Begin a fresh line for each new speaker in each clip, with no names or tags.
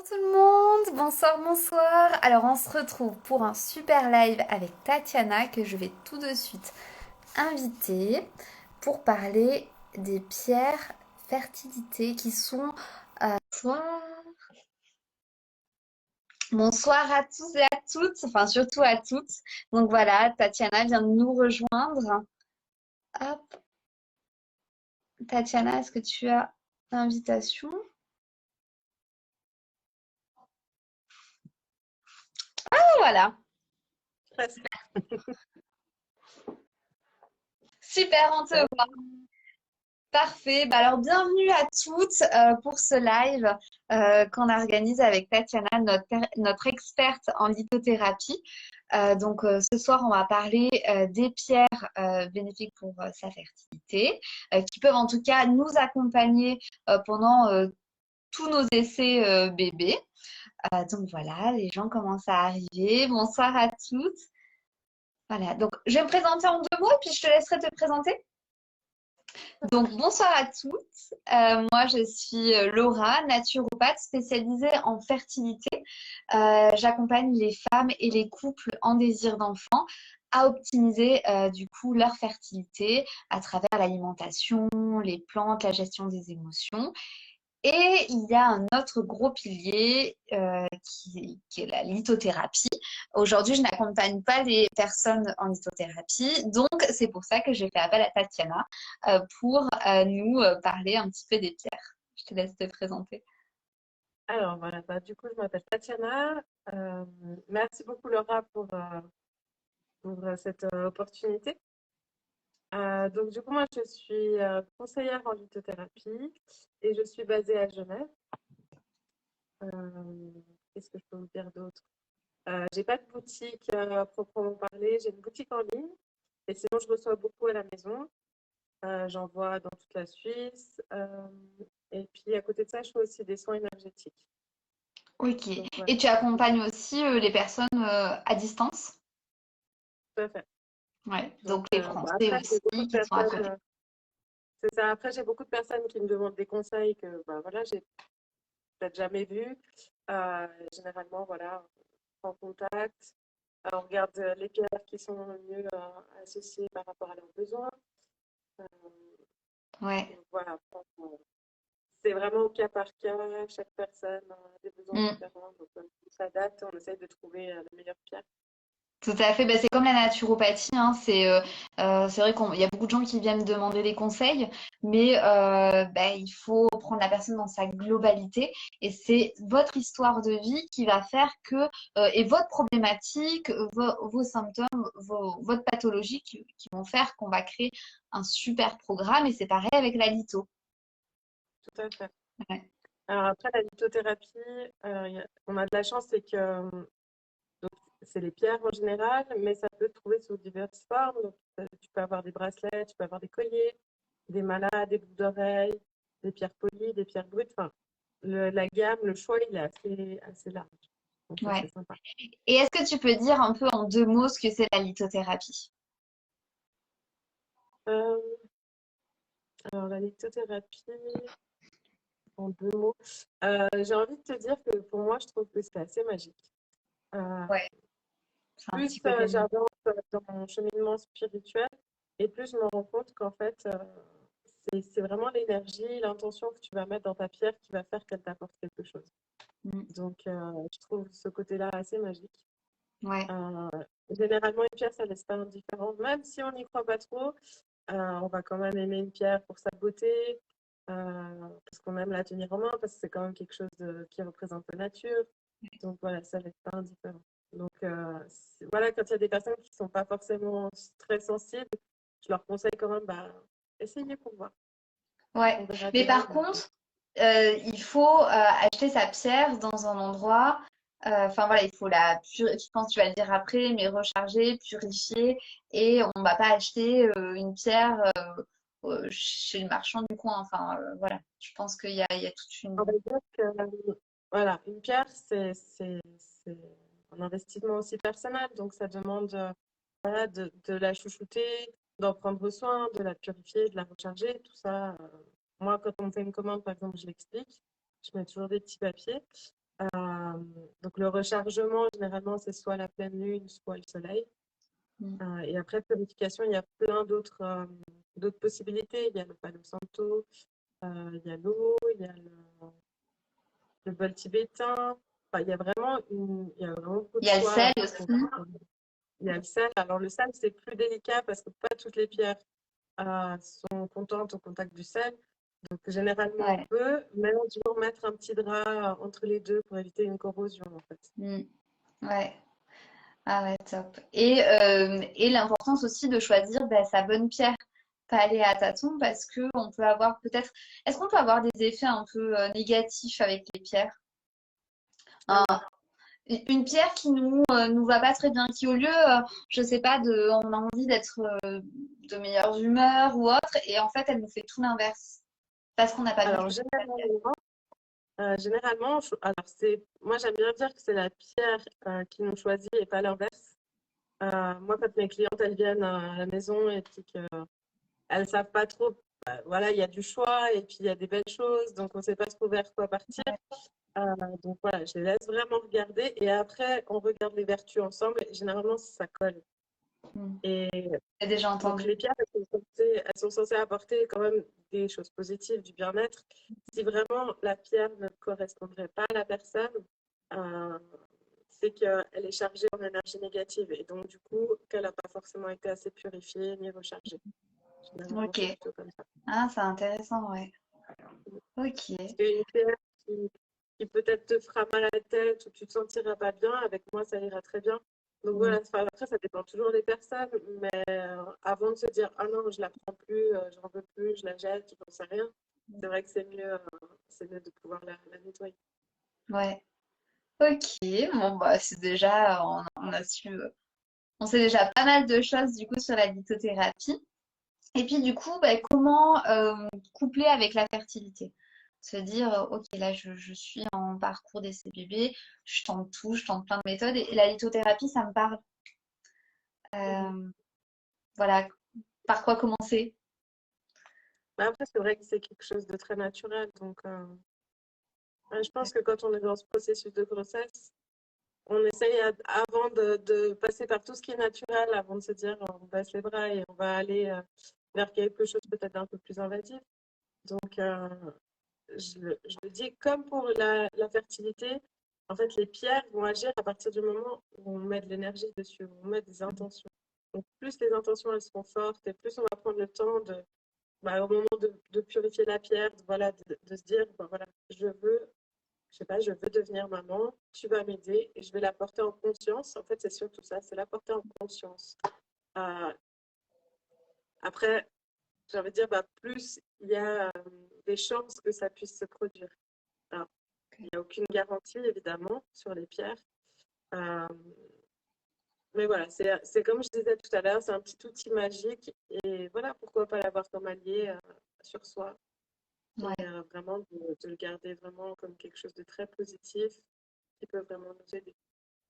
tout le monde, bonsoir, bonsoir. Alors on se retrouve pour un super live avec Tatiana que je vais tout de suite inviter pour parler des pierres fertilité qui sont... Bonsoir. Bonsoir à tous et à toutes, enfin surtout à toutes. Donc voilà, Tatiana vient de nous rejoindre. Hop, Tatiana, est-ce que tu as l'invitation? Voilà,
Presque.
super, on te voit. Parfait. Bah alors, bienvenue à toutes pour ce live qu'on organise avec Tatiana, notre experte en lithothérapie. Ce soir, on va parler des pierres bénéfiques pour sa fertilité, qui peuvent en tout cas nous accompagner pendant tous nos essais bébés. Donc voilà, les gens commencent à arriver. Bonsoir à toutes. Voilà, donc je vais me présenter en deux mots et puis je te laisserai te présenter. Donc, bonsoir à toutes. Moi, je suis Laura, naturopathe spécialisée en fertilité. J'accompagne les femmes et les couples en désir d'enfant à optimiser du coup leur fertilité à travers l'alimentation, les plantes, la gestion des émotions. Et il y a un autre gros pilier qui est la lithothérapie. Aujourd'hui, je n'accompagne pas les personnes en lithothérapie, donc c'est pour ça que j'ai fait appel à Tatiana pour nous parler un petit peu des pierres. Je te laisse te présenter.
Alors voilà, du coup, je m'appelle Tatiana. Merci beaucoup Laura pour cette opportunité. Donc du coup, moi, je suis conseillère en lithothérapie et je suis basée à Genève. Qu'est-ce que je peux vous dire d'autre? J'ai pas de boutique à proprement parler, j'ai une boutique en ligne et sinon, je reçois beaucoup à la maison. J'envoie dans toute la Suisse. Et puis à côté de ça, je fais aussi des soins énergétiques.
Ok.
Donc voilà,
Et tu accompagnes aussi les personnes à distance?
tout à fait.
Ouais.
Donc,
Donc les
bon,
Français
après, j'ai beaucoup
aussi
de
qui sont à
personnes,
côté.
c'est ça. Après, j'ai beaucoup de personnes qui me demandent des conseils que, bah, voilà, j'ai peut-être jamais vus. Généralement, voilà, on prend contact, on regarde les pierres qui sont le mieux associées par rapport à leurs besoins. Euh,
Ouais.
donc voilà, c'est vraiment au cas par cas. Chaque personne a des besoins
Mm.
différents. Donc, on s'adapte, on essaye de trouver la meilleure pierre.
Tout à fait, bah, c'est comme la naturopathie, hein. C'est vrai qu'il y a beaucoup de gens qui viennent me demander des conseils, mais bah, il faut prendre la personne dans sa globalité et c'est votre histoire de vie qui va faire que, et votre problématique, vos symptômes, votre pathologie qui vont faire qu'on va créer un super programme et c'est pareil avec la litho.
Tout à fait.
Ouais.
Alors après, la lithothérapie, on a de la chance, c'est que c'est les pierres en général, mais ça peut se trouver sous diverses formes. Donc, tu peux avoir des bracelets, tu peux avoir des colliers, des malas, des boucles d'oreilles, des pierres polies, des pierres brutes. Enfin, la gamme, le choix, il est assez large. Donc, ça, c'est
Ouais.
sympa.
Et est-ce que tu peux dire un peu en deux mots ce que c'est la lithothérapie?
Euh, alors, la lithothérapie, en deux mots. J'ai envie de te dire que pour moi, je trouve que c'est assez magique. Euh,
Ouais, c'est un
Plus
petit côté de...
j'avance dans mon cheminement spirituel et plus je me rends compte qu'en fait, c'est vraiment l'énergie, l'intention que tu vas mettre dans ta pierre qui va faire qu'elle t'apporte quelque chose.
Mm.
Donc, je trouve ce côté-là assez magique.
Ouais.
Euh, Généralement, une pierre, ça laisse pas indifférent. Même si on n'y croit pas trop, on va quand même aimer une pierre pour sa beauté, parce qu'on aime la tenir en main, parce que c'est quand même quelque chose qui représente la nature. Donc voilà, ça laisse pas indifférent. Donc voilà, quand il y a des personnes qui sont pas forcément très sensibles, je leur conseille quand même, bah, essayez pour voir.
Ouais,
On verra
mais
bien.
par contre, il faut acheter sa pierre dans un endroit. Enfin voilà, il faut la purifier. Je pense que tu vas le dire après, mais recharger, purifier, et on va pas acheter une pierre chez le marchand du coin. Enfin voilà, je pense qu'il y a toute
On
une.
va dire que voilà, une pierre, c'est un investissement aussi personnel, donc ça demande voilà, de la chouchouter, d'en prendre soin, de la purifier, de la recharger, tout ça. Moi, quand on me fait une commande, par exemple, je l'explique, je mets toujours des petits papiers. Euh, donc le rechargement, généralement, c'est soit la pleine lune, soit le soleil. Et après, purification, il y a plein d'autres possibilités. Il y a le Palo Santo, il y a l'eau, il y a le bol tibétain. Enfin, il y a vraiment beaucoup
Il
de
y a le
choix.
sel aussi.
Il y a le sel. Alors le sel, c'est plus délicat parce que pas toutes les pierres sont contentes au contact du sel. Donc généralement, on
Ouais.
peut, mais toujours mettre un petit drap entre les deux pour éviter une corrosion, en fait.
Ouais. Ah ouais, top. Et l'importance aussi de choisir sa bonne pierre, pas aller à tâtons parce que on peut avoir peut-être. Est-ce qu'on peut avoir des effets un peu négatifs avec les pierres?
Ah
Un-
oui.
une pierre qui nous va pas très bien, qui au lieu, je sais pas, on a envie d'être de meilleure humeur ou autre, et en fait elle nous fait tout l'inverse parce qu'on n'a pas bien
Alors
choisi la pierre.
généralement, moi j'aime bien dire que c'est la pierre qui nous choisit et pas l'inverse. Moi, quand mes clientes elles viennent à la maison et puis qu'elles savent pas trop, voilà, il y a du choix et puis il y a des belles choses, donc on sait pas trop vers quoi partir. Euh, donc voilà, je les laisse vraiment regarder et après on regarde les vertus ensemble. Et généralement, ça colle.
Hmm.
Et
J'ai déjà
donc
entendu.
les pierres, elles sont censées apporter quand même des choses positives, du bien-être. Si vraiment la pierre ne correspondrait pas à la personne, euh, c'est qu'elle est chargée en énergie négative et donc du coup qu'elle n'a pas forcément été assez purifiée ni rechargée. Généralement, c'est
Ok.
plutôt comme ça.
Ah, c'est intéressant, ouais. Ok.
Parce qu'une pierre qui peut-être te fera mal à la tête ou tu te sentiras pas bien, avec moi, ça ira très bien. Donc
Hmm.
voilà, enfin, après, ça dépend toujours des personnes, mais avant de se dire, ah non, je la prends plus, j'en veux plus, je la jette, je n'en sais rien, c'est vrai que c'est mieux de pouvoir la nettoyer.
Ouais. Ok. Bon, bah, c'est déjà, on a su, on sait déjà pas mal de choses du coup sur la lithothérapie. Et puis du coup, comment coupler avec la fertilité? Se dire, ok, là je suis en parcours d'essai bébé, je tente tout, je tente plein de méthodes et la lithothérapie, ça me parle.
Mhm.
Euh, voilà, par quoi commencer?
Mais après, c'est vrai que c'est quelque chose de très naturel. Donc, je pense que quand on est dans ce processus de grossesse, on essaye avant de passer par tout ce qui est naturel, avant de se dire on baisse les bras et on va aller vers quelque chose peut-être d'un peu plus invasif. Donc, je le dis comme pour la fertilité, en fait, les pierres vont agir à partir du moment où on met de l'énergie dessus, où on met des intentions. Donc, plus les intentions elles seront fortes et plus on va prendre le temps au moment de purifier la pierre, voilà, de se dire, voilà, je sais pas, je veux devenir maman, tu vas m'aider et je vais la porter en conscience. En fait, c'est surtout ça, c'est la porter en conscience. Euh, après, j'ai envie de dire, plus il y a des chances que ça puisse se produire. Alors, il n'y a aucune garantie, évidemment, sur les pierres. Euh, mais voilà, c'est comme je disais tout à l'heure, c'est un petit outil magique. Et voilà, pourquoi pas l'avoir comme allié sur soi et
Ouais,
vraiment de le garder vraiment comme quelque chose de très positif qui peut vraiment nous aider.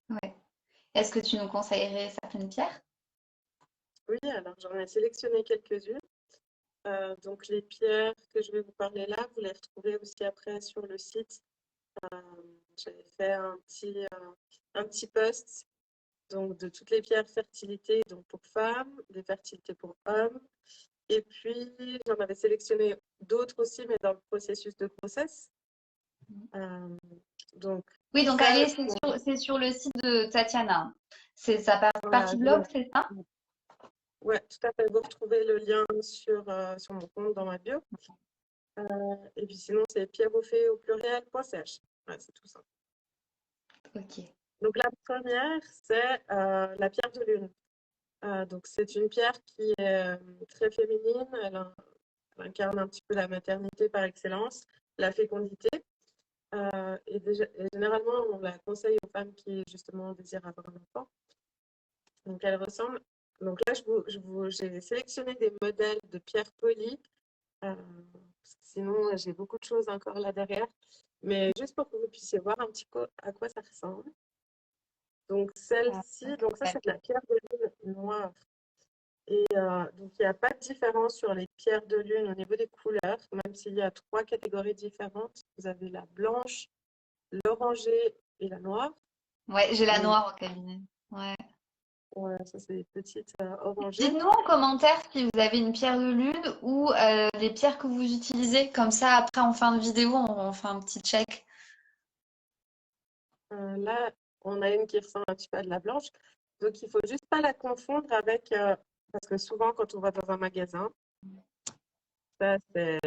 ouais. Est-ce que tu nous conseillerais certaines pierres?
Oui, alors j'en ai sélectionné quelques-unes. Donc les pierres que je vais vous parler là, vous les retrouvez aussi après sur le site. Euh, J'avais fait un petit post donc, de toutes les pierres fertilité donc pour femmes, des fertilités pour hommes. Et puis j'en avais sélectionné d'autres aussi, mais dans le processus de grossesse. Euh, donc
Oui, donc allez,
celles
c'est sur le site de Tatiana. C'est sa
voilà,
partie blog, c'est ça?
ouais, tout à fait. Vous retrouvez le lien sur mon compte dans ma bio. Et puis sinon, c'est pierreauffait au pluriel.ch. Ouais, c'est tout ça.
Ok.
Donc la première, c'est la pierre de lune. Donc c'est une pierre qui est très féminine. Elle incarne un petit peu la maternité par excellence, la fécondité. Et généralement, on la conseille aux femmes qui justement désirent avoir un enfant. Donc elle ressemble. Donc là, j'ai sélectionné des modèles de pierres polies. Parce que sinon, j'ai beaucoup de choses encore là derrière. Mais juste pour que vous puissiez voir un petit peu à quoi ça ressemble. Donc
Ah,
celle-ci, donc ça
ouais.
c'est de la pierre de lune noire. Et donc il n'y a pas de différence sur les pierres de lune au niveau des couleurs, même s'il y a trois catégories différentes. Vous avez la blanche, l'oranger et la noire.
Ouais, j'ai la
Donc,
noire au cabinet. Ouais.
ouais, ça, c'est des petites orangées.
Dites-nous en commentaire si vous avez une pierre de lune ou les pierres que vous utilisez. Comme ça, après, en fin de vidéo, on fait un petit check.
Là, on a une qui ressemble un petit peu à de la blanche. Donc, il faut juste pas la confondre avec, parce que souvent, quand on va dans un magasin, ça, c'est...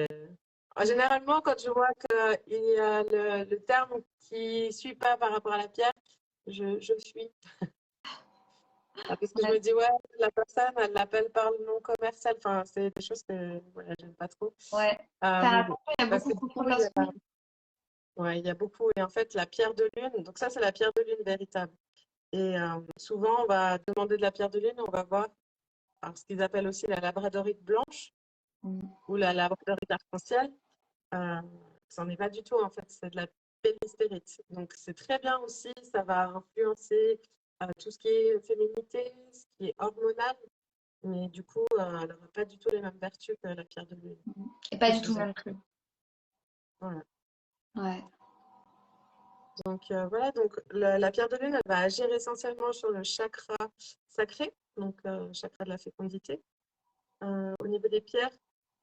Généralement, quand je vois qu'il y a le terme qui ne suit pas par rapport à la pierre, je suis. Parce que je
Ouais.
me dis, ouais, la personne, elle l'appelle par le nom commercial. Enfin, c'est des choses que voilà, j'aime pas trop.
Ouais.
Euh,
Faire attention, il y a
parce
beaucoup
que
de
du coup, il y a,
contrefaçons.
ouais, il y a beaucoup. Et en fait, la pierre de lune, donc ça, c'est la pierre de lune véritable. Et souvent, on va demander de la pierre de lune, on va voir alors, ce qu'ils appellent aussi la labradorite blanche
Mm.
ou la labradorite arc-en-ciel. Euh, ça n'en est pas du tout, en fait, c'est de la péristérite. Donc, c'est très bien aussi, ça va influencer tout ce qui est féminité, ce qui est hormonal, mais du coup, elle n'aura pas du tout les mêmes vertus que la pierre de lune,
Et pas
que
du tout
chez
le
elle.
même prix.
Voilà.
Ouais.
Donc, voilà, donc la pierre de lune, elle va agir essentiellement sur le chakra sacré, donc chakra de la fécondité. Au niveau des pierres,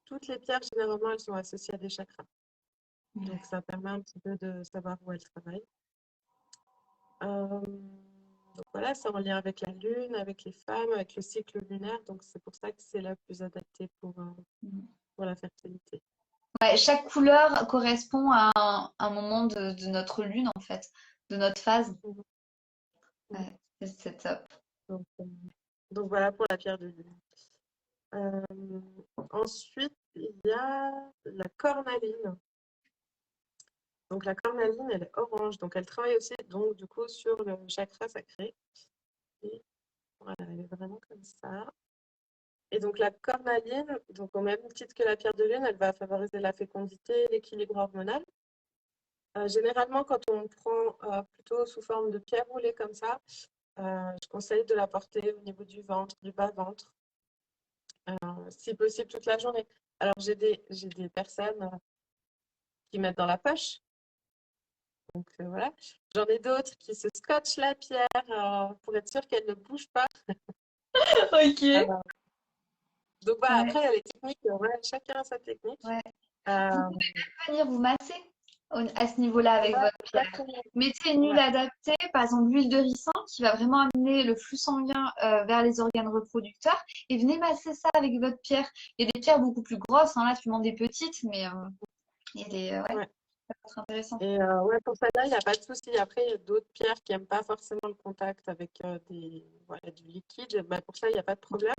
toutes les pierres, généralement, elles sont associées à des chakras. Donc, ça permet un petit peu de savoir où elles travaillent. Euh, donc, voilà, c'est en lien avec la lune, avec les femmes, avec le cycle lunaire. Donc, c'est pour ça que c'est la plus adaptée pour la fertilité.
Ouais, chaque couleur correspond à un moment de notre lune, en fait, de notre phase.
Mhm. Mhm.
Ouais, c'est top.
Donc, voilà pour la pierre de lune. Euh, ensuite, il y a la cornaline. Donc, la cornaline, elle est orange. Donc, elle travaille aussi, donc, du coup, sur le chakra sacré. Et voilà, elle est vraiment comme ça. Et donc, la cornaline, donc, au même titre que la pierre de lune, elle va favoriser la fécondité, l'équilibre hormonal. Généralement, quand on prend plutôt sous forme de pierre roulée comme ça, je conseille de la porter au niveau du ventre, du bas-ventre, si possible toute la journée. Alors, j'ai des personnes qui mettent dans la poche. Donc, voilà. J'en ai d'autres qui se scotchent la pierre pour être sûr qu'elle ne bouge pas.
Ok.
Euh, donc, voilà.
Ouais,
Après, il y a les techniques. Ouais, chacun a sa technique.
ouais. Vous
Euh,
pouvez même venir vous masser à ce niveau-là avec
ouais,
votre pierre.
exactement.
Mettez une huile
Ouais.
adaptée, par exemple l'huile de ricin qui va vraiment amener le flux sanguin vers les organes reproducteurs et venez masser ça avec votre pierre. Il y a des pierres beaucoup plus grosses, hein, là tu demandes des petites, mais il y a des, ouais,
Ouais.
ça peut être intéressant.
Et ouais, pour celle-là, il n'y a pas de souci. Après, il y a d'autres pierres qui n'aiment pas forcément le contact avec voilà, du liquide. Bah, pour ça, il n'y a pas de problème.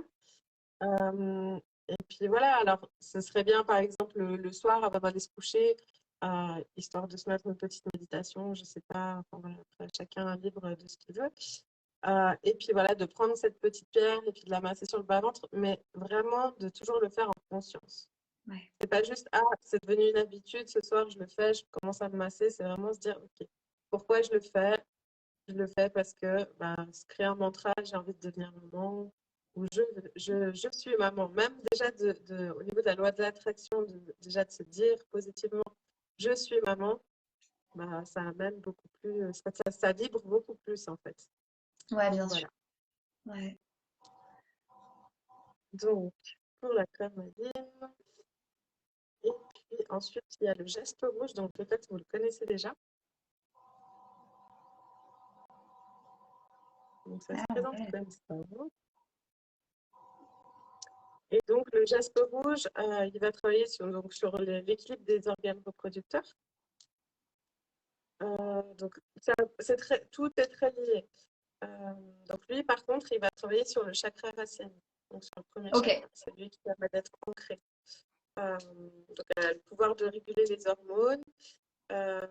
Euh, et puis voilà, alors ce serait bien, par exemple, le soir, avant d'aller se coucher, histoire de se mettre une petite méditation, je ne sais pas, enfin, voilà, après, chacun est libre de ce qu'il veut. Et puis voilà, de prendre cette petite pierre et puis de la masser sur le bas-ventre, mais vraiment de toujours le faire en conscience.
Ouais.
C'est pas juste, ah, c'est devenu une habitude, ce soir je le fais, je commence à me masser. C'est vraiment se dire, ok, pourquoi je le fais? Je le fais parce que bah, se créer un mantra, j'ai envie de devenir maman, ou je suis maman. Même déjà au niveau de la loi de l'attraction, déjà de se dire positivement, je suis maman, bah, ça amène beaucoup plus, ça vibre beaucoup plus en fait.
Ouais,
Donc
bien sûr.
voilà.
Ouais.
Donc, pour la cornaline. Et puis ensuite, il y a le geste rouge, donc peut-être vous le connaissez déjà. Donc ça se
Ah
présente
ouais.
comme ça. Et donc le geste rouge, il va travailler sur l'équilibre des organes reproducteurs. Donc tout est très lié. Donc lui, par contre, il va travailler sur le chakra racine, donc sur le premier
Ok.
chakra. C'est lui qui permet d'être ancré. Donc elle a le pouvoir de réguler les hormones. Euh,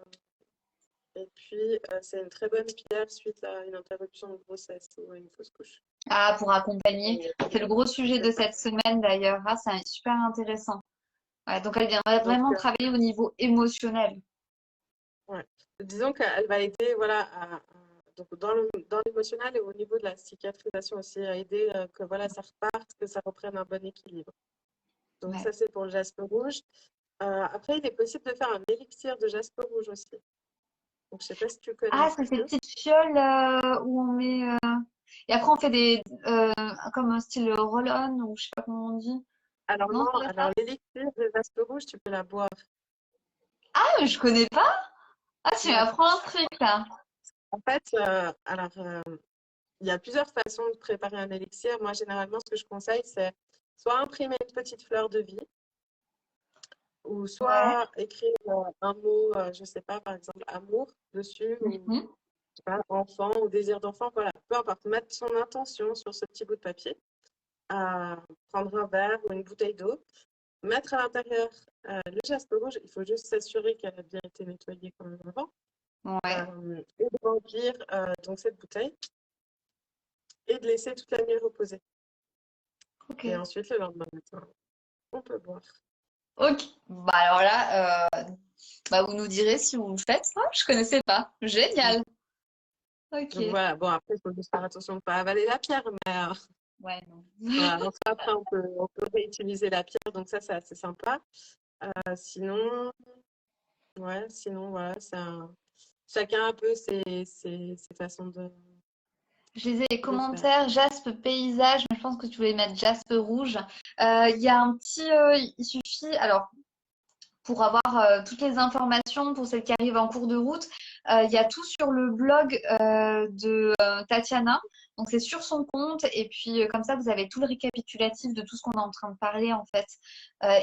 et puis, c'est une très bonne pierre suite à une interruption de grossesse ou à une fausse couche.
Ah, pour accompagner. C'est le gros sujet de
C'est ça.
cette semaine d'ailleurs. Ah, c'est super intéressant. Ouais, donc elle viendrait
Donc,
vraiment travailler au niveau émotionnel.
ouais. Disons qu'elle va aider voilà, donc dans l'émotionnel et au niveau de la cicatrisation aussi, à aider que voilà, ça reparte, que ça reprenne un bon équilibre. Donc
Ouais.
ça, c'est pour le jaspe rouge. Après, il est possible de faire un élixir de jaspe rouge aussi. Donc, je sais pas si tu connais un
Ah,
petit
c'est ces
peu.
petites fioles où on met. Et après, on fait comme un style roll-on ou je sais pas comment on dit.
Alors
Non,
non,
c'est pas
alors
ça?
l'élixir de jaspe rouge, tu peux la boire.
Ah, mais je connais pas. Ah, tu
Ouais.
m'apprends un truc là.
En fait, il y a plusieurs façons de préparer un élixir. Moi, généralement, ce que je conseille, c'est soit imprimer une petite fleur de vie, ou
Ouais.
soit écrire un mot, je sais pas, par exemple, amour dessus, ou
Mhm.
je sais pas, enfant ou désir d'enfant, voilà, peu importe, mettre son intention sur ce petit bout de papier, prendre un verre ou une bouteille d'eau, mettre à l'intérieur le jaspe rouge, il faut juste s'assurer qu'elle a bien été nettoyée quand même avant,
Ouais.
et de remplir donc cette bouteille et de laisser toute la nuit reposer.
Ok.
Et ensuite, le lendemain matin, on peut boire.
Ok. Bah alors là, bah vous nous direz si vous le faites. Ah, je connaissais pas. Génial.
Donc
Ok.
voilà, bon après, il faut juste faire attention de ne pas avaler la pierre, mais
Ouais, non.
voilà, en soi, après, on peut réutiliser la pierre, donc ça, c'est assez sympa. Sinon, ouais, sinon, voilà, chacun un peu ses façons
Je lisais les
de faire.
commentaires, jaspe paysage, mais je pense que tu voulais mettre jaspe rouge. Il y a un petit, il suffit, alors pour avoir toutes les informations pour celles qui arrivent en cours de route, il y a tout sur le blog de Tatiana. Donc c'est sur son compte et puis comme ça vous avez tout le récapitulatif de tout ce qu'on est en train de parler en fait.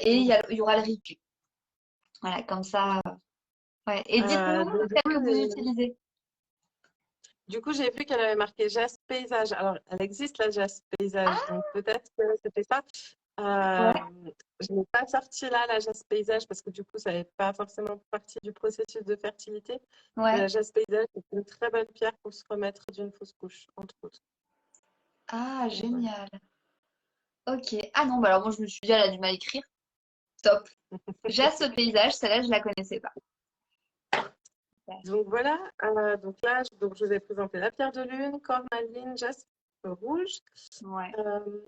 Et il y aura le replay. Voilà, comme ça. Ouais. Et dites-nous
Donc,
celle que vous utilisez.
du coup, j'ai vu qu'elle avait marqué Jaspe Paysage. Alors, elle existe la Jaspe Paysage, donc peut-être que c'était ça.
Ouais,
Euh, je n'ai pas sorti là la Jaspe Paysage parce que du coup, ça n'est pas forcément partie du processus de fertilité. Mais
ouais.
la Jaspe Paysage, c'est une très bonne pierre pour se remettre d'une fausse couche, entre autres.
Ah,
Donc, voilà.
génial. Ok. Ah non, bah alors moi je me suis dit, elle a du mal écrire. Top. Jaspe paysage, celle-là je la connaissais pas. Ouais.
Donc voilà, donc là, je vous ai présenté la pierre de lune, cornaline, jaspe rouge.
Ouais,
Euh,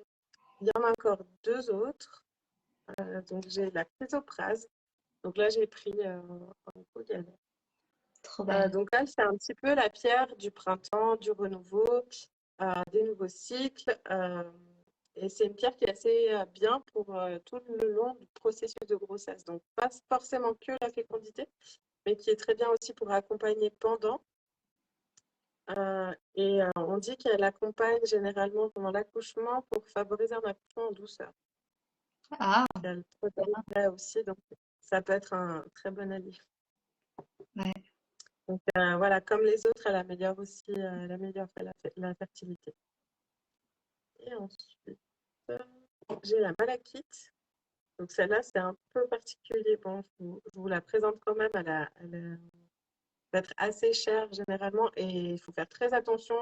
il y en a encore deux autres. Donc j'ai la chrysoprase. Donc là, j'ai pris un pot galette.
trop belle.
Donc elle, c'est un petit peu la pierre du printemps, du renouveau, des nouveaux cycles. Et c'est une pierre qui est assez bien pour tout le long du processus de grossesse. Donc pas forcément que la fécondité, mais qui est très bien aussi pour accompagner pendant. On dit qu'elle accompagne généralement pendant l'accouchement pour favoriser un accouchement en douceur.
Ah,
Elle
bien.
protège aussi, donc ça peut être un très bon allié.
Ouais.
Donc voilà, comme les autres, elle améliore aussi la fertilité. Et ensuite, euh, j'ai la malachite. Donc celle-là, c'est un peu particulier. Bon, je vous la présente quand même. Va être assez chère généralement et il faut faire très attention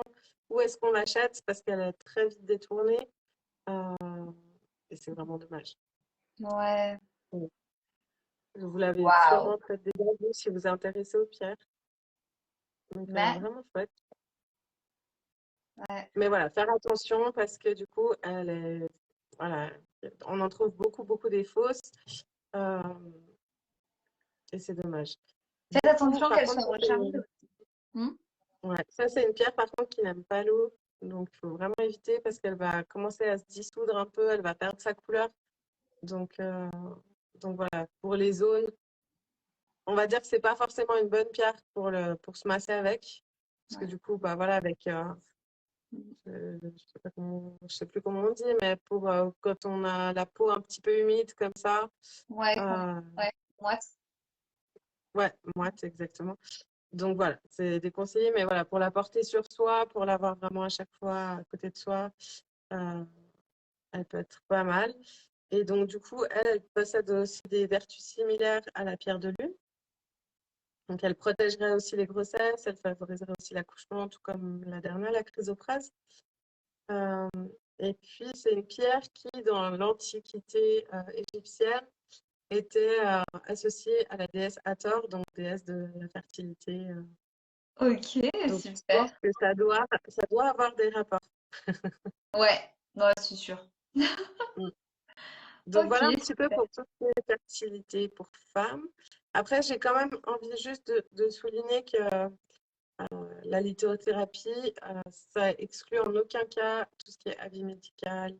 où est-ce qu'on l'achète parce qu'elle est très vite détournée euh, et c'est vraiment dommage.
Ouais.
Vous l'avez
Waouh.
sûrement peut-être déjà vu si vous êtes intéressé aux pierres. Donc
Mais,
vraiment chouette.
ouais.
Mais voilà, faire attention parce que du coup, voilà, on en trouve beaucoup, beaucoup des fausses euh, et c'est dommage.
Faites
Du coup,
attention
par
qu'elle
contre,
soit rechargée. Hmm.
ouais, ça c'est une pierre par contre qui n'aime pas l'eau. Donc, il faut vraiment éviter parce qu'elle va commencer à se dissoudre un peu, elle va perdre sa couleur. Donc, euh, donc voilà, pour les zones, on va dire que c'est pas forcément une bonne pierre pour se masser avec. Parce que
Ouais.
du coup, bah voilà, avec je sais plus comment on dit, mais pour quand on a la peau un petit peu humide comme ça,
Ouais,
euh,
ouais, moite.
ouais, moite exactement. Donc voilà, c'est déconseillé, mais voilà, pour la porter sur soi, pour l'avoir vraiment à chaque fois à côté de soi, euh, elle peut être pas mal. Et donc du coup, elle possède aussi des vertus similaires à la pierre de lune. Donc elle protégerait aussi les grossesses, elle favoriserait aussi l'accouchement, tout comme la dernière, la chrysoprase. Euh, et puis, c'est une pierre qui, dans l'Antiquité égyptienne, était associée à la déesse Hathor, donc déesse de la fertilité.
Ok,
Donc, je
super.
pense que ça doit avoir des rapports.
Ouais, ouais, c'est sûr.
Mm. Donc,
Ok,
voilà un petit peu
super.
pour toutes les fertilités pour femmes. Après, j'ai quand même envie juste de souligner que la lithothérapie, ça exclut en aucun cas tout ce qui est avis médical.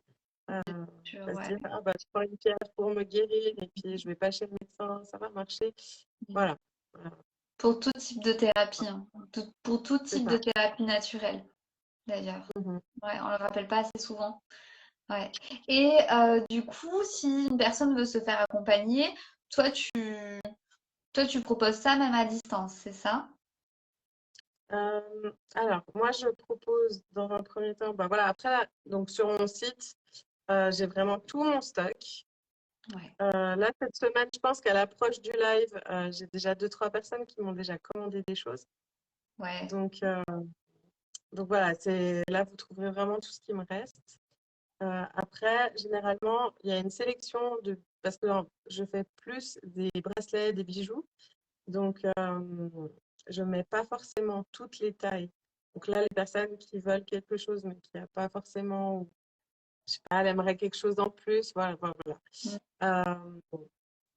À se
Ouais.
dire, ah bah, je prends une pierre pour me guérir et puis je vais pas chez le médecin, ça va marcher. Voilà. Voilà.
Pour tout type de thérapie, hein. Pour tout
C'est
type de
ça.
thérapie naturelle, d'ailleurs.
Mhm.
Ouais, on le rappelle pas assez souvent. Ouais. Et du coup, si une personne veut se faire accompagner, toi, tu proposes ça même à distance, c'est ça?
Alors, moi, je propose dans un premier temps, bah voilà, après, donc sur mon site, j'ai vraiment tout mon stock.
Ouais.
Là, cette semaine, je pense qu'à l'approche du live, j'ai déjà deux, trois personnes qui m'ont déjà commandé des choses.
Ouais.
Donc, donc voilà, là, vous trouverez vraiment tout ce qui me reste. Après, généralement, il y a une sélection parce que je fais plus des bracelets, des bijoux. Donc, je ne mets pas forcément toutes les tailles. Donc là, les personnes qui veulent quelque chose, mais qui n'ont pas forcément, ou, je sais pas, elles aimeraient quelque chose en plus, voilà, voilà.
Mm.
Bon,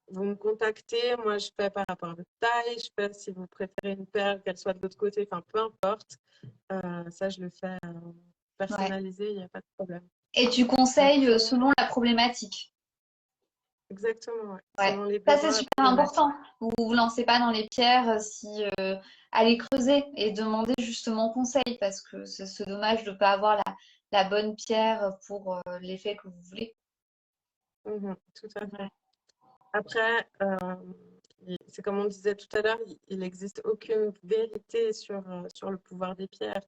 vous me contactez, moi je fais par rapport à votre taille, je fais si vous préférez une perle, qu'elle soit de l'autre côté, enfin peu importe. Ça, je le fais
Ouais.
personnalisé, il n'y a pas de problème.
Et tu conseilles
Après,
selon la problématique.
exactement, ouais.
Ouais.
Selon les
Ça, c'est
besoins, la
super
problématique.
important. Vous vous lancez pas dans les pierres si allez creuser et demander justement conseil parce que c'est dommage de ne pas avoir la bonne pierre pour l'effet que vous voulez.
Mhm, tout à fait.
Ouais.
Après, c'est comme on disait tout à l'heure, il n'existe aucune vérité sur le pouvoir des pierres.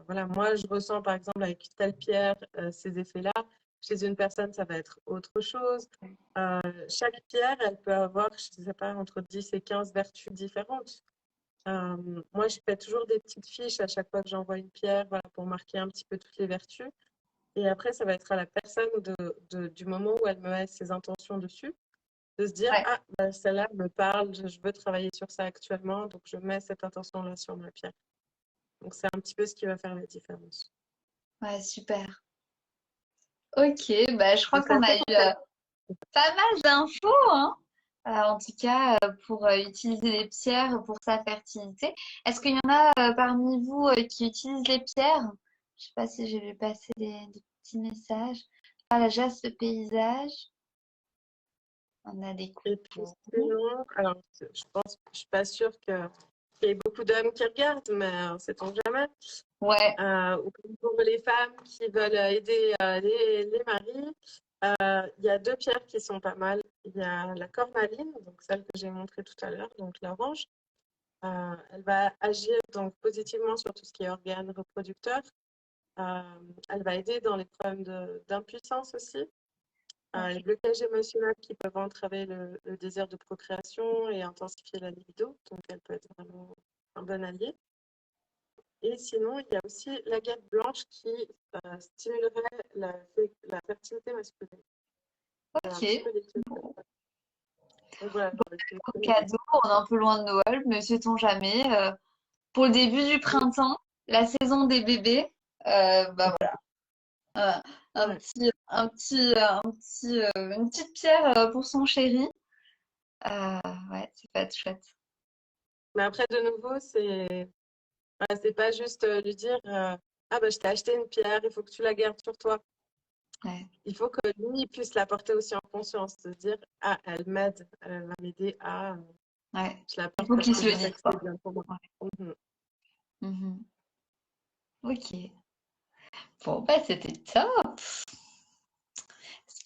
Voilà, moi, je ressens par exemple avec telle pierre ces effets-là. Chez une personne, ça va être autre chose. Chaque pierre, elle peut avoir, je ne sais pas, entre 10 et 15 vertus différentes. Moi, je fais toujours des petites fiches à chaque fois que j'envoie une pierre, voilà, pour marquer un petit peu toutes les vertus. Et après, ça va être à la personne du moment où elle me met ses intentions dessus, de se dire,
Ouais.
ah, bah, celle-là me parle, je veux travailler sur ça actuellement, donc je mets cette intention-là sur ma pierre. Donc, c'est un petit peu ce qui va faire la différence.
Ouais, super. Ok, bah, je crois
Donc, c'est
qu'on
assez
a eu
complet.
pas mal d'infos, hein. En tout cas, pour utiliser les pierres pour sa fertilité. Est-ce qu'il y en a parmi vous qui utilisent les pierres? Je sais pas si j'ai vu passer des petits messages. Ah, la jaspe paysage. On a des
Et puis,
coups.
sinon, alors, je suis pas sûre qu'il y ait beaucoup d'hommes qui regardent, mais sait-on jamais.
Ouais,
Ou pour les femmes qui veulent aider les maris, il y a deux pierres qui sont pas mal. Il y a la cornaline, donc celle que j'ai montrée tout à l'heure, donc l'orange. Elle va agir donc positivement sur tout ce qui est organes reproducteurs. Euh, Elle va aider dans les problèmes d'impuissance aussi. Les
ok.
blocages émotionnels qui peuvent entraver le désir de procréation et intensifier la libido. Donc, elle peut être vraiment un bon allié. Et sinon, il y a aussi la guêpe blanche qui stimulerait la fertilité masculine. Il y a un petit
Ok.
peu d'études comme
Bon,
ça. Donc voilà,
bon,
je vais essayer de
comme
communiquer.
cadeau, on est un peu loin de Noël, mais sait-on jamais. Pour le début du
Oui,
printemps, la saison des bébés, bah voilà,
ouais.
une petite pierre pour son chéri. Ouais, ça peut être chouette.
Mais après, de nouveau, c'est pas juste lui dire ah ben je t'ai acheté une pierre, il faut que tu la gardes sur toi.
Ouais,
Il faut que lui puisse la porter aussi en conscience, de se dire ah elle m'aide, elle va m'aider à
ouais.
je la
Il
porte
faut
parce
qu'il
que
se
je
le
sais
dise,
que c'est
quoi.
bien pour moi.
Ouais.
Mhm.
Mhm. Ok. Bon, bah, c'était top.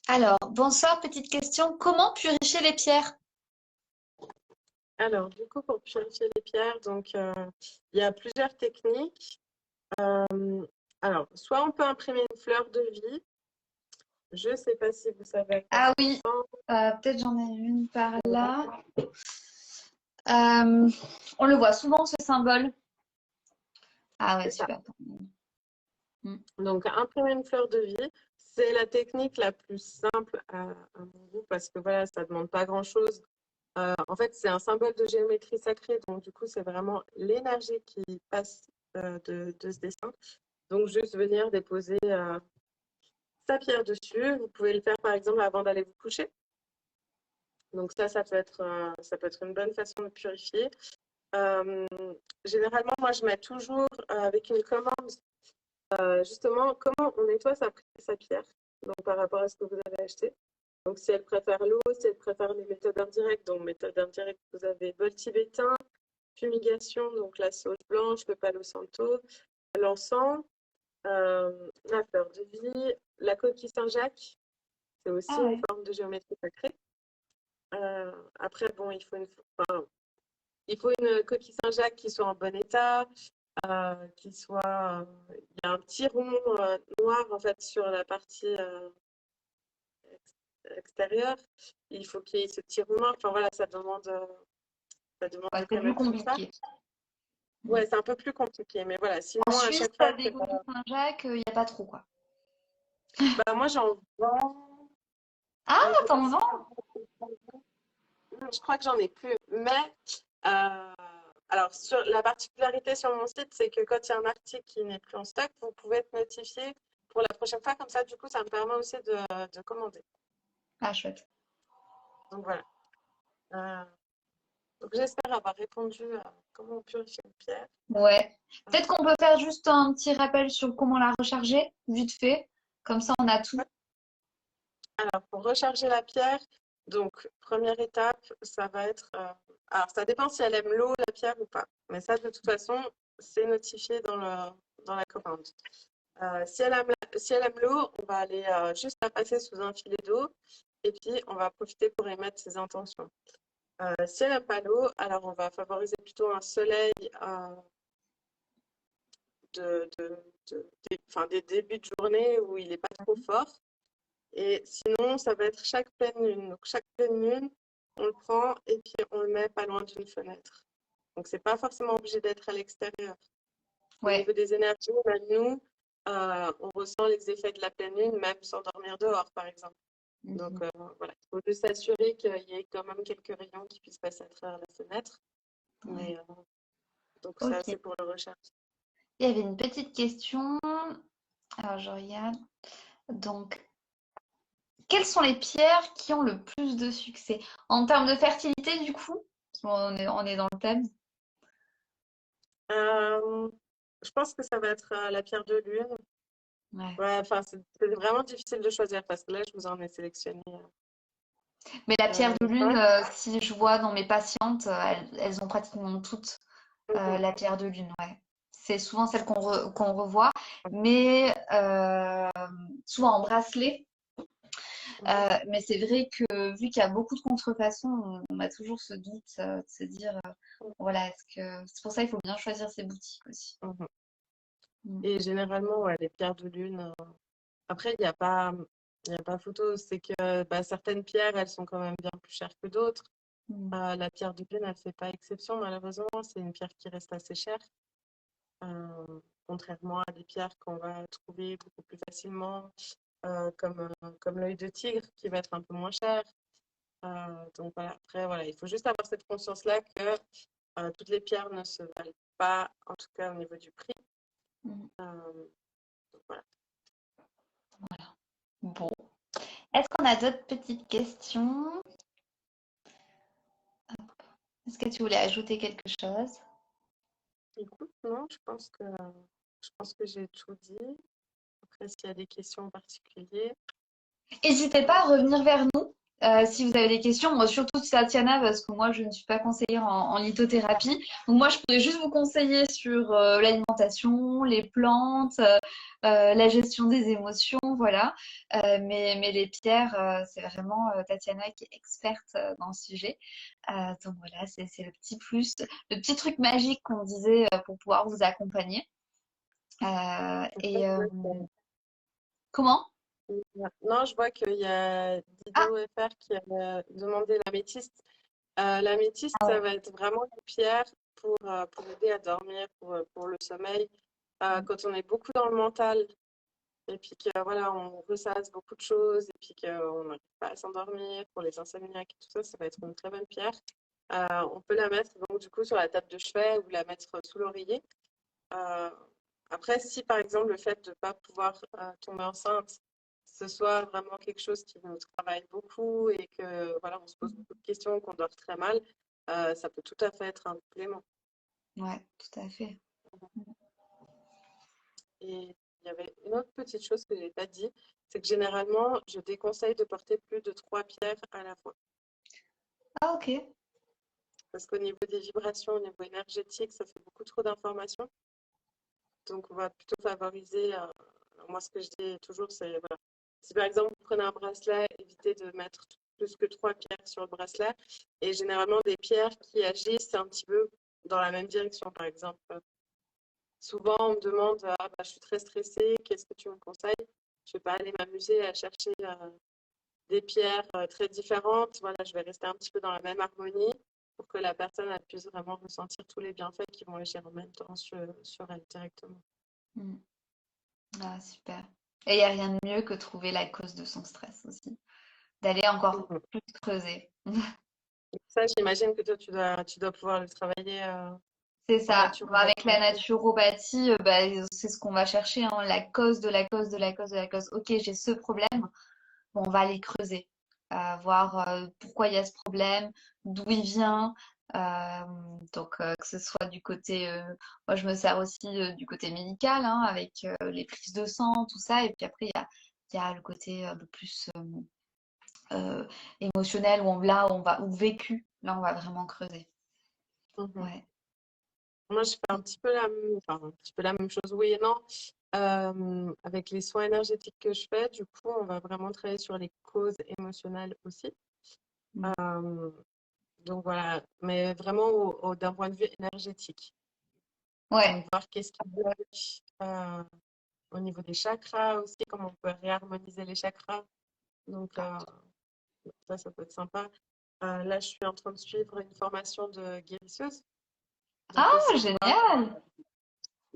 Alors, bonsoir, petite question. Comment purifier les pierres?
Alors, du coup, pour purifier les pierres, donc il y a plusieurs techniques. Alors, soit on peut imprimer une fleur de vie. Je ne sais pas si vous savez à quoi
Ah
ça
oui,
ressemble.
peut-être j'en ai une par
Voilà.
là. Euh, on le voit souvent, ce symbole. Ah ouais,
C'est ça.
super. Mm.
Donc, imprimer une fleur de vie, c'est la technique la plus simple à mon goût parce que voilà, ça ne demande pas grand-chose. En fait, c'est un symbole de géométrie sacrée, donc du coup, c'est vraiment l'énergie qui passe de ce dessin. Donc, juste venir déposer sa pierre dessus. Vous pouvez le faire, par exemple, avant d'aller vous coucher. Donc ça peut être une bonne façon de purifier. Euh, Généralement, moi, je mets toujours avec une commande, justement, comment on nettoie sa pierre, donc par rapport à ce que vous avez acheté. Donc, si elle préfère l'eau, si elle préfère les méthodes indirectes, donc méthode indirecte, vous avez bol tibétain, fumigation, donc la sauge blanche, le palo santo, l'encens, la fleur de vie, la coquille Saint-Jacques, c'est aussi
Ah
une
ouais.
forme de géométrie sacrée. Après, bon, enfin, il faut une coquille Saint-Jacques qui soit en bon état, il y a un petit rond noir en fait sur la partie extérieure. Il faut qu'il y ait ce petit rond noir. Enfin voilà, ça demande
Ouais,
de
c'est plus
connaître tout ça.
compliqué.
Ouais, c'est un peu plus compliqué, mais voilà.
En
Sinon, à
Suisse,
chaque fois
t'as
que,
des coquilles Saint-Jacques, il n'y a pas trop, quoi.
bah, moi j'en vends,
Ah,
mais je sais pas
t'en
si
vends?
je crois que j'en ai plus. Mais euh, alors, sur la particularité sur mon site, c'est que quand il y a un article qui n'est plus en stock, vous pouvez être notifié pour la prochaine fois. Comme ça, du coup, ça me permet aussi de commander.
Ah, chouette.
Donc voilà. Euh, donc j'espère avoir répondu à comment on purifie une pierre.
Ouais.
Euh,
Peut-être qu'on peut faire juste un petit rappel sur comment la recharger, vite fait. Comme ça, on a tout.
alors, pour recharger la pierre, donc première étape, ça va être. Alors, ça dépend si elle aime l'eau, la pierre ou pas. Mais ça, de toute façon, c'est notifié dans la commande. Si elle aime l'eau, on va aller juste la passer sous un filet d'eau et puis on va profiter pour émettre ses intentions. Si elle n'aime pas l'eau, alors on va favoriser plutôt un soleil de, de- enfin, des débuts de journée où il n'est pas trop fort. Et sinon, ça va être chaque pleine lune. Donc chaque pleine lune, on le prend et puis on le met pas loin d'une fenêtre. Donc c'est pas forcément obligé d'être à l'extérieur. Au
Ouais.
niveau des énergies, même nous, on ressent les effets de la pleine lune, même sans dormir dehors, par exemple. Donc
Mhm.
voilà, il faut juste s'assurer qu'il y ait quand même quelques rayons qui puissent passer à travers la fenêtre.
Ouais.
Mais donc ça,
Ok.
c'est pour le recharge.
Il y avait une petite question. Alors, je regarde. Donc, quelles sont les pierres qui ont le plus de succès? En termes de fertilité, du coup? On est dans le thème.
Euh, je pense que ça va être la pierre de lune.
Ouais.
Ouais, enfin, c'est vraiment difficile de choisir parce que là, je vous en ai sélectionné
Mais la pierre de lune,
5.
si je vois dans mes patientes, elles ont pratiquement toutes la pierre de lune, ouais. C'est souvent celle qu'on revoit, mais souvent en bracelet. Mais c'est vrai que vu qu'il y a beaucoup de contrefaçons, on a toujours ce doute de se dire, voilà, est-ce que c'est pour ça qu'il faut bien choisir ses boutiques aussi. Mm.
Et généralement, ouais, les pierres de lune. Après, il y a pas photo. C'est que bah, certaines pierres, elles sont quand même bien plus chères que d'autres.
Mm.
La pierre de lune, elle ne fait pas exception, malheureusement. C'est une pierre qui reste assez chère. Contrairement à des pierres qu'on va trouver beaucoup plus facilement, comme l'œil de tigre, qui va être un peu moins cher. Donc voilà, après, voilà, il faut juste avoir cette conscience-là que toutes les pierres ne se valent pas, en tout cas au niveau du prix.
Mm.
Euh, donc voilà.
Bon. Est-ce qu'on a d'autres petites questions? Est-ce que tu voulais ajouter quelque chose?
Écoute, non, je pense que j'ai tout dit. Après, s'il y a des questions en particulier.
N'hésitez pas à revenir vers nous si vous avez des questions. Moi, surtout de Tatiana, parce que moi, je ne suis pas conseillère en lithothérapie. Donc, moi, je pourrais juste vous conseiller sur l'alimentation, les plantes, la gestion des émotions, voilà. Mais les pierres, c'est vraiment Tatiana qui est experte dans le sujet. Donc, voilà, c'est le petit plus, le petit truc magique qu'on disait pour pouvoir vous accompagner. Et comment?
Non, je vois qu'il y a
Ah,
Dido FR qui a demandé l'améthyste. L'améthyste,
ah
ça
ouais.
va être vraiment une pierre pour aider à dormir, pour le sommeil. Quand on est beaucoup dans le mental et puis que voilà, on ressasse beaucoup de choses et puis qu'on n'arrive pas à s'endormir pour les insomniaques et tout ça, ça va être une très bonne pierre. On peut la mettre donc du coup sur la table de chevet ou la mettre sous l'oreiller. Euh, Après, si par exemple le fait de ne pas pouvoir tomber enceinte, ce soit vraiment quelque chose qui nous travaille beaucoup et que voilà, on se pose beaucoup de questions, qu'on dort très mal, ça peut tout à fait être un complément.
Ouais, tout à fait.
Et il y avait une autre petite chose que je n'ai pas dit, c'est que généralement, je déconseille de porter plus de 3 pierres à la fois.
Ah, ok.
Parce qu'au niveau des vibrations, au niveau énergétique, ça fait beaucoup trop d'informations. Donc, on va plutôt favoriser. Moi, ce que je dis toujours, c'est voilà. Si par exemple, vous prenez un bracelet, évitez de mettre plus que 3 pierres sur le bracelet. Et généralement, des pierres qui agissent un petit peu dans la même direction. Par exemple, souvent, on me demande ah, bah, je suis très stressée, qu'est-ce que tu me conseilles? Je ne vais pas aller m'amuser à chercher des pierres très différentes. Voilà, je vais rester un petit peu dans la même harmonie pour que la personne elle puisse vraiment ressentir tous les bienfaits qui vont agir en même temps sur elle directement.
Mm. Ah, super. Et il n'y a rien de mieux que trouver la cause de son stress aussi. D'aller encore
Mhm.
plus creuser.
Ça, j'imagine que toi, tu dois pouvoir le travailler
C'est
en
ça. Bah, avec
naturopathie.
la naturopathie, bah, c'est ce qu'on va chercher, hein, la cause de la cause de la cause de la cause. Ok, j'ai ce problème. Bon, on va aller creuser, voir pourquoi il y a ce problème, d'où il vient. Euh, que ce soit du côté, moi je me sers aussi du côté médical, hein, avec les prises de sang, tout ça. Et puis après, il y a le côté un peu plus euh, émotionnel, là, ou vécu. Là, on va vraiment creuser.
Mhm.
Ouais.
Moi, je fais un petit peu enfin, un petit peu la même chose, oui et non. Avec les soins énergétiques que je fais, du coup, on va vraiment travailler sur les causes émotionnelles aussi.
Mm.
Euh, donc voilà, mais vraiment d'un point de vue énergétique.
Ouais.
Donc voir qu'est-ce qui bloque au niveau des chakras aussi, comment on peut réharmoniser les chakras. Donc ça peut être sympa. Là, je suis en train de suivre une formation de guérisseuse. Donc
Ah,
aussi
génial!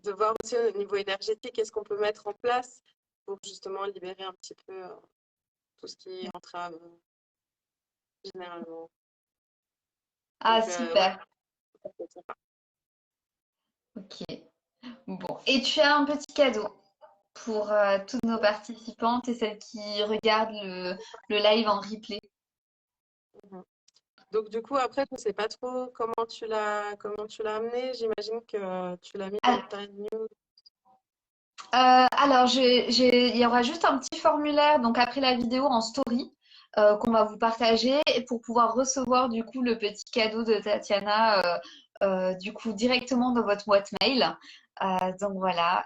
de voir aussi au niveau énergétique, qu'est-ce qu'on peut mettre en place pour justement libérer un petit peu tout ce qui entrave généralement.
Ah,
Donc ouais,
super.
ça peut être sympa.
Ok. Bon. Et tu as un petit cadeau pour toutes nos participantes et celles qui regardent le live en replay.
Mhm. Donc du coup, après, je ne sais pas trop comment tu l'as amené. J'imagine que tu l'as mis dans
Ah,
ta news.
alors, il y aura juste un petit formulaire, donc après la vidéo en story, qu'on va vous partager et pour pouvoir recevoir du coup le petit cadeau de Tatiana, du coup directement dans votre boîte mail. Donc voilà,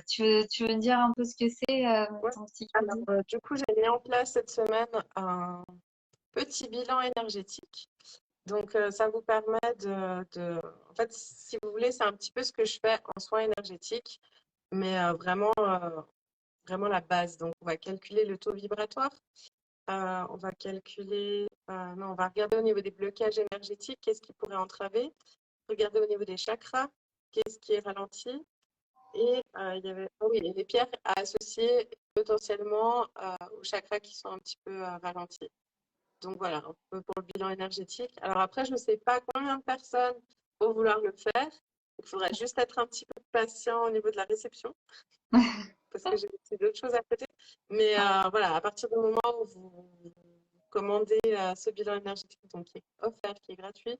tu veux me dire un peu ce que c'est,
Ouais.
ton petit
Alors,
cadeau?
du coup, j'ai mis en place cette semaine un petit bilan énergétique. Donc, ça vous permet En fait, si vous voulez, c'est un petit peu ce que je fais en soins énergétiques, mais vraiment la base. Donc, on va calculer le taux vibratoire. On va calculer... non, on va regarder au niveau des blocages énergétiques, qu'est-ce qui pourrait entraver. Regarder au niveau des chakras, qu'est-ce qui est ralenti. Et il y avait oui, et les pierres à associer potentiellement aux chakras qui sont un petit peu ralentis. Donc voilà, un peu pour le bilan énergétique. Alors après, je ne sais pas combien de personnes vont vouloir le faire. Il faudrait juste être un petit peu patient au niveau de la réception, parce que j'ai aussi d'autres choses à côté. Mais voilà, à partir du moment où vous commandez ce bilan énergétique, donc qui est offert, qui est gratuit,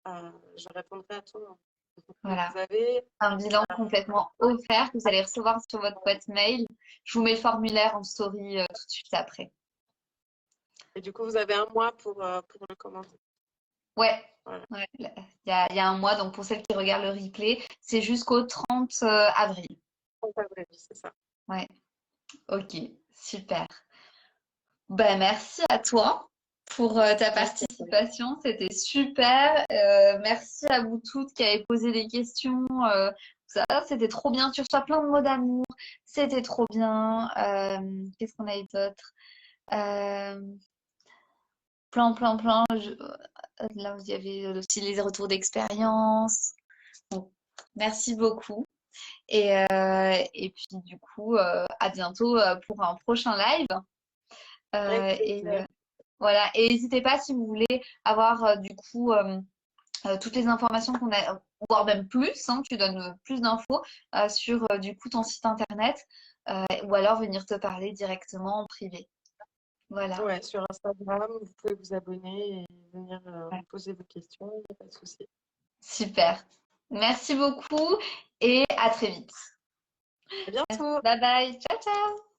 je répondrai à tout. Donc
Voilà.
vous avez,
Un bilan complètement offert que vous allez recevoir sur votre boîte mail. Je vous mets le formulaire en story tout de suite après.
et du coup, vous avez un mois pour le commander.
Ouais,
Voilà,
ouais. Il y a un mois, donc pour celles qui regardent le replay, c'est jusqu'au 30 avril.
30 avril, c'est ça.
Ouais, ok, super. Ben, merci à toi pour ta
Merci à toi.
participation, c'était super. Merci à vous toutes qui avez posé des questions. Ça, c'était trop bien. Tu reçois plein de mots d'amour. C'était trop bien. Qu'est-ce qu'on a eu d'autre? Euh, plein. Là, il y avait aussi les retours d'expérience. Bon, merci beaucoup. Et puis, du coup, à bientôt pour un prochain live.
Avec
Euh, et
plaisir.
euh, voilà. Et n'hésitez pas si vous voulez avoir du coup toutes les informations voire même plus, hein, tu donnes plus d'infos sur du coup ton site internet ou alors venir te parler directement en privé. Voilà.
Ouais, sur Instagram, vous pouvez vous abonner et venir
Ouais.
me poser vos questions, il n'y a pas de souci.
Super. Merci beaucoup et à très vite.
À bientôt!
Bye bye. Ciao, ciao.